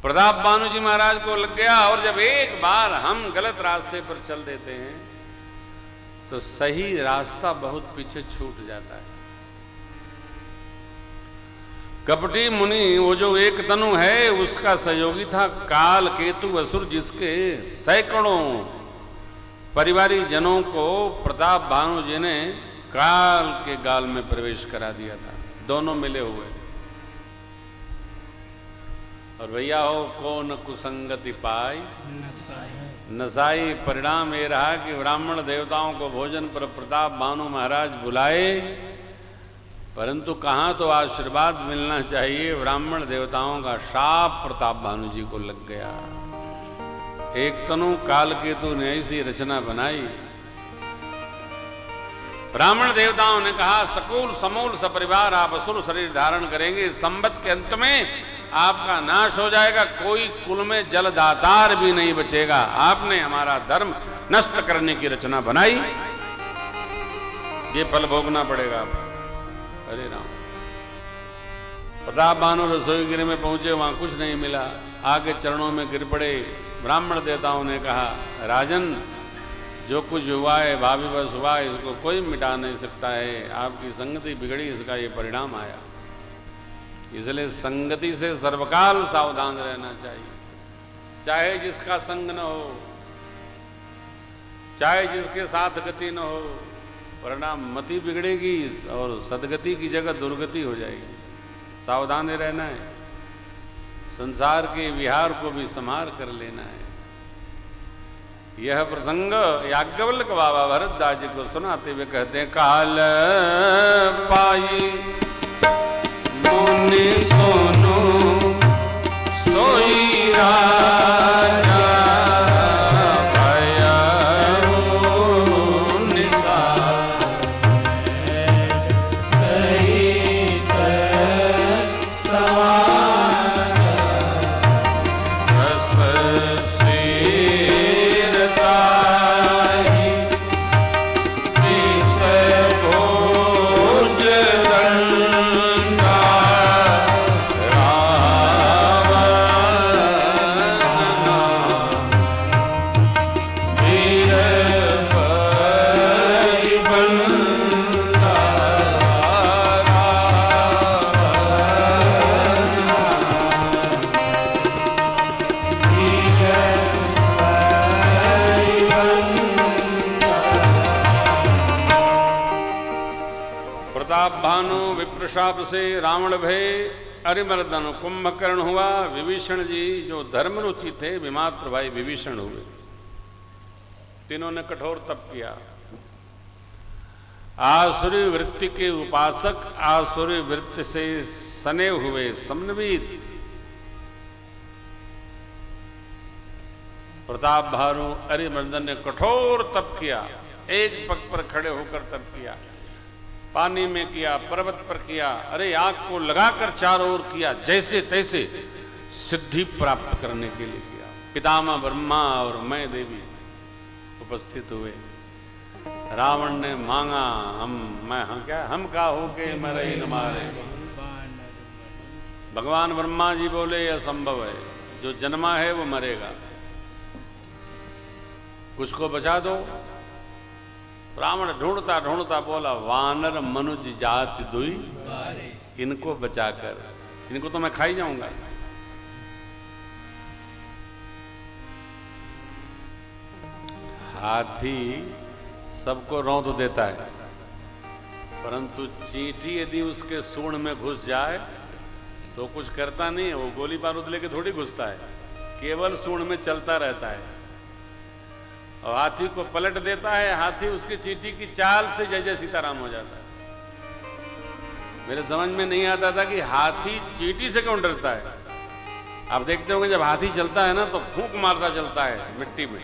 प्रताप भानु जी महाराज को लग गया। और जब एक बार हम गलत रास्ते पर चल देते हैं तो सही रास्ता बहुत पीछे छूट जाता है। कपटी मुनि वो जो एक तनु है उसका सहयोगी था काल केतु असुर, जिसके सैकड़ों परिवारी जनों को प्रताप भानु जी ने काल के गाल में प्रवेश करा दिया था, दोनों मिले हुए। और भैया हो को न कुसंगति पाई नसाई। परिणाम ये रहा कि ब्राह्मण देवताओं को भोजन पर प्रताप भानु महाराज बुलाए, परंतु कहाँ तो आशीर्वाद मिलना चाहिए, ब्राह्मण देवताओं का शाप प्रताप भानु जी को लग गया। एक तनु काल केतु ने ऐसी रचना बनाई। ब्राह्मण देवताओं ने कहा सकूल समूल सपरिवार आप असुर शरीर धारण करेंगे, संवत के अंत में आपका नाश हो जाएगा, कोई कुल में जलदातार भी नहीं बचेगा। आपने हमारा धर्म नष्ट करने की रचना बनाई, ये फल भोगना पड़ेगा। अरे राम। प्रताप भानु रसोई गृह में पहुंचे, वहां कुछ नहीं मिला, आगे चरणों में गिर पड़े। ब्राह्मण देवताओं ने कहा राजन जो कुछ हुआ है भावी बस हुआ, इसको कोई मिटा नहीं सकता है, आपकी संगति बिगड़ी, इसका ये परिणाम आया। इसलिए संगति से सर्वकाल सावधान रहना चाहिए, चाहे जिसका संग न हो, चाहे जिसके साथ गति न हो, परिणाम मति बिगड़ेगी और सदगति की जगह दुर्गति हो जाएगी। सावधान रहना है, संसार के विहार को भी संभाल कर लेना है। यह प्रसंग याज्ञवल्क्य बाबा भरद्वाज जी को सुनाते हुए कहते हैं काल पाई मुनि सोनो सोई राजा शाप से रावण भय अरिमर्दन कुंभकर्ण हुआ। विभीषण जी जो धर्मरुचि थे विमात्र भाई विभीषण हुए। तीनों ने कठोर तप किया। आसुरी वृत्ति के उपासक आसुरी वृत्ति से सने हुए समन्वित प्रताप भानु अरिमर्दन ने कठोर तप किया। एक पग पर खड़े होकर तप किया, पानी में किया, पर्वत पर किया, अरे आग को लगाकर चारों ओर किया, जैसे तैसे सिद्धि प्राप्त करने के लिए किया। पितामह ब्रह्मा और मैं देवी उपस्थित हुए। रावण ने मांगा हम का हो के मरे न मारे। भगवान ब्रह्मा जी बोले यह संभव है, जो जन्मा है वो मरेगा, कुछ को बचा दो। रावण ढूंढता ढूंढता बोला वानर मनुज जाति दुई, इनको बचाकर, इनको तो मैं खा ही जाऊंगा। हाथी सबको रौंद देता है, परंतु चींटी यदि उसके सूंड में घुस जाए तो कुछ करता नहीं है, वो गोली बारूद लेके थोड़ी घुसता है, केवल सूंड में चलता रहता है और हाथी को पलट देता है। हाथी उसकी चींटी की चाल से जय जय सीताराम हो जाता है। मेरे समझ में नहीं आता था कि हाथी चींटी से क्यों डरता है। आप देखते होंगे जब हाथी चलता है ना तो फूंक मारता चलता है मिट्टी में,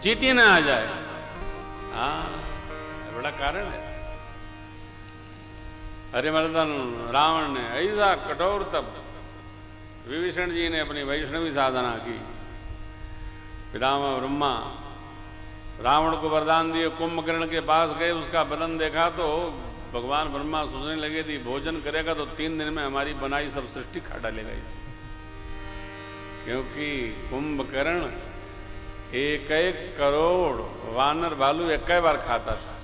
चींटी ना आ जाए। हाँ, बड़ा कारण है। अरिमर्दन रावण ने ऐसा कठोर तप, विभीषण जी ने अपनी वैष्णवी साधना की। पितामह ब्रह्मा रावण को वरदान दिए, कुंभकर्ण के पास गए, उसका बदन देखा तो भगवान ब्रह्मा सोचने लगे थी भोजन करेगा तो 3 दिन में हमारी बनाई सब सृष्टि खा डालेगा, क्योंकि कुंभकर्ण 1-1 करोड़ वानर भालू एक बार खाता था।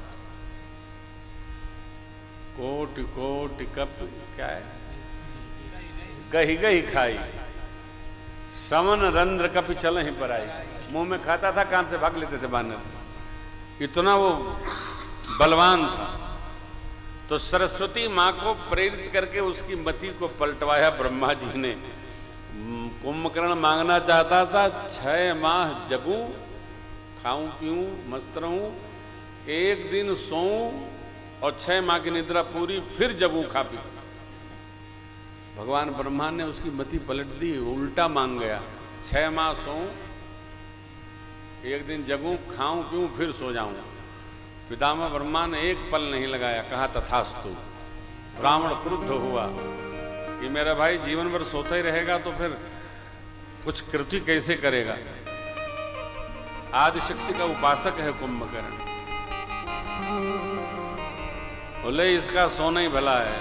कोटि कोटि कप क्या है, गही गही खाई, समन रंध्र कपि चल ही पर आई। मुंह में खाता था, कान से भाग लेते थे बानर, इतना वो बलवान था। तो सरस्वती माँ को प्रेरित करके उसकी मति को पलटवाया ब्रह्मा जी ने। कुंभकर्ण मांगना चाहता था 6 माह जगूं, खाऊं पीऊं मस्त रहूं, 1 दिन सोऊं और 6 माह की निद्रा पूरी, फिर जगूं खा पी। भगवान ब्रह्मा ने उसकी मति पलट दी, उल्टा मांग गया। 6 माह सोऊं, 1 दिन जगूं, खाऊं पीऊं, फिर सो जाऊं। पितामह ब्रह्मा ने 1 पल नहीं लगाया, कहा तथास्तु। रावण क्रुद्ध हुआ कि मेरा भाई जीवन भर सोता ही रहेगा तो फिर कुछ कृति कैसे करेगा। आदिशक्ति का उपासक है कुंभकर्ण, बोले इसका सोना ही भला है।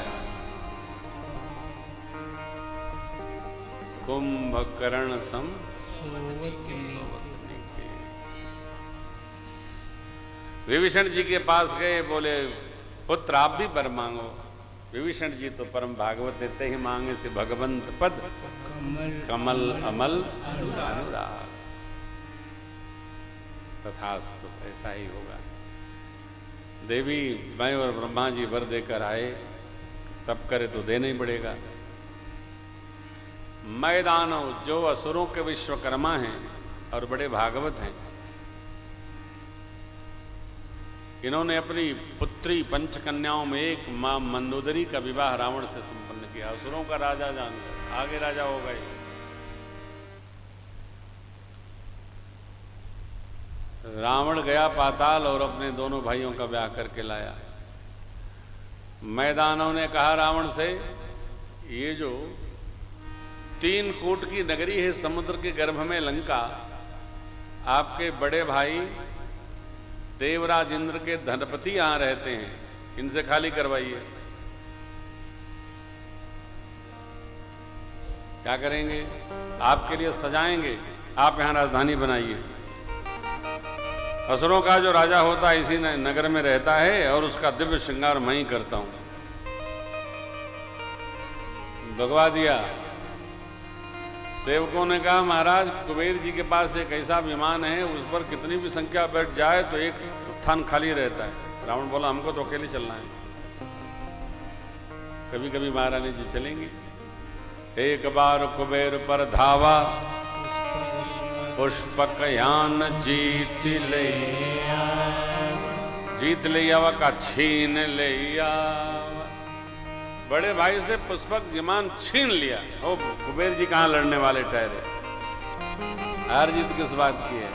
कुंभकर्ण सम विभीषण जी के पास गए, बोले पुत्र आप भी वर मांगो। विभीषण जी तो परम भागवत देते ही मांगे से भगवंत पद कमल अमल अनुराग। तथास्तु, ऐसा ही होगा। देवी मैं और ब्रह्मा जी वर देकर आए, तब करे तो देना ही पड़ेगा। मैदानव जो असुरों के विश्वकर्मा हैं और बड़े भागवत हैं, इन्होंने अपनी पुत्री पंचकन्याओं में एक मां मंदोदरी का विवाह रावण से संपन्न किया। असुरों का राजा जानकर आगे राजा हो गए। रावण गया पाताल और अपने दोनों भाइयों का ब्याह करके लाया। मैदानों ने कहा रावण से, ये जो 3 कूट की नगरी है समुद्र के गर्भ में लंका, आपके बड़े भाई देवराज इंद्र के धनपति यहां रहते हैं, इनसे खाली करवाइए। क्या करेंगे? आपके लिए सजाएंगे, आप यहां राजधानी बनाइए। असुरों का जो राजा होता है इसी नगर में रहता है और उसका दिव्य श्रृंगार मैं ही करता हूं। भगवा दिया। सेवकों ने कहा महाराज कुबेर जी के पास एक ऐसा विमान है, उस पर कितनी भी संख्या बैठ जाए तो एक स्थान खाली रहता है। रावण बोला हमको तो अकेले चलना है, कभी कभी महारानी जी चलेंगे। एक बार कुबेर पर धावा, पुष्पक यान जीत लिया का छीन लिया। बड़े भाई से पुष्पक विमान छीन लिया। ओ कुबेर जी कहां लड़ने वाले ठहरे, हार जीत किस बात की है।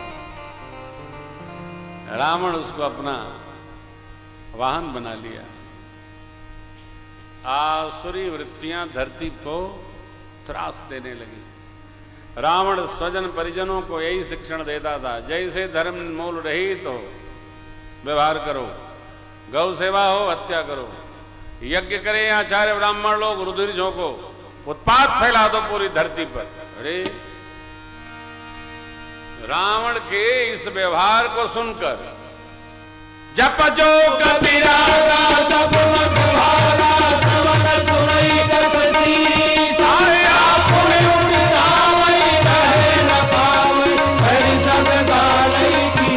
रावण उसको अपना वाहन बना लिया। आसुरी वृत्तियां धरती को त्रास देने लगी। रावण स्वजन परिजनों को यही शिक्षण देता था, जैसे धर्म मूल रहित हो व्यवहार करो, गौ सेवा हो हत्या करो, यज्ञ करे आचार्य ब्राह्मण लोग रुधिर झोंको, उत्पात फैला दो पूरी धरती पर। अरे रावण के इस व्यवहार को सुनकर जप जो कबीरा तब मखभागा श्रवण सुनई दस शीस आया पुण्य उड़ावई रहे न पावई हरि सब गालई की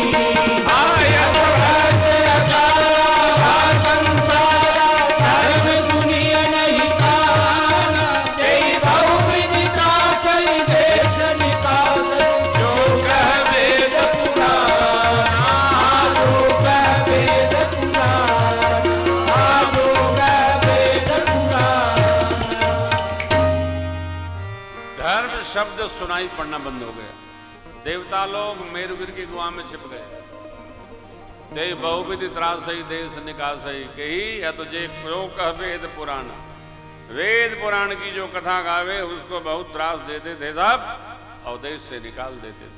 आया सभ्रत अचारा संसारा धर्म सुनिय नहीं काना जय बहु विधि त्रासई देश निकास जो कह वेद पुराना जो कह वेद धर्म शब्द सुनाई पड़ना बंद हो गया। देवता लोग मेरुगिर की गुहा में छिप गए। ते बहुविधि त्रासई देश निकासई कही या तो जे क्यों कह वेद पुराण, वेद पुराण की जो कथा गावे उसको बहुत त्रास देते थे सब और देश से निकाल देते थे।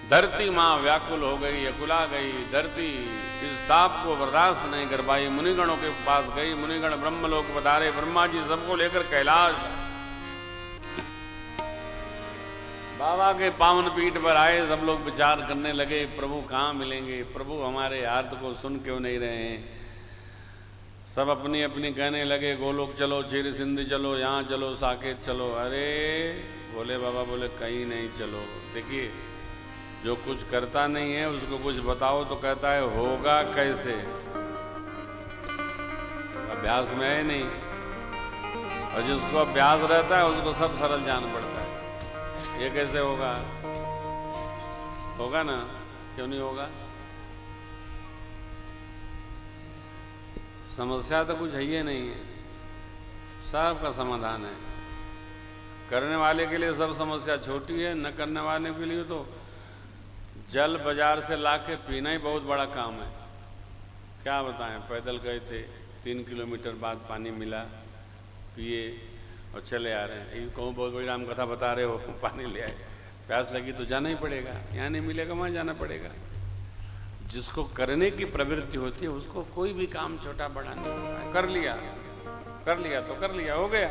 धरती माँ व्याकुल हो गई, अकुला गई धरती, इस ताप को बर्दाश्त नहीं कर पाई। मुनिगणों के पास गई, मुनिगण ब्रह्मलोक पधारे, ब्रह्मा जी सबको लेकर कैलाश बाबा के पावन पीठ पर आए। सब लोग विचार करने लगे, प्रभु कहाँ मिलेंगे, प्रभु हमारे आर्त को सुन क्यों नहीं रहे हैं। सब अपनी अपनी कहने लगे, गोलोक चलो, चीर सिंधी चलो, यहाँ चलो, साकेत चलो। अरे भोले बाबा बोले कहीं नहीं चलो। देखिए, जो कुछ करता नहीं है उसको कुछ बताओ तो कहता है होगा कैसे, अभ्यास में है नहीं। और जिसको अभ्यास रहता है उसको सब सरल जान पड़ता है। ये कैसे होगा? होगा ना, क्यों नहीं होगा? समस्या तो कुछ है ही नहीं है, सबका समाधान है। करने वाले के लिए सब समस्या छोटी है, न करने वाले के लिए तो जल बाजार से लाके पीना ही बहुत बड़ा काम है। क्या बताएं, पैदल गए थे, 3 किलोमीटर बाद पानी मिला, पिए और चले आ रहे हैं। ये कहूँ बहुत बड़ी राम कथा बता रहे हो, पानी ले आए, प्यास लगी तो जाना ही पड़ेगा, यहाँ नहीं मिलेगा वहाँ जाना पड़ेगा। जिसको करने की प्रवृत्ति होती है उसको कोई भी काम छोटा बड़ा नहीं होता है। कर लिया तो कर लिया, हो गया।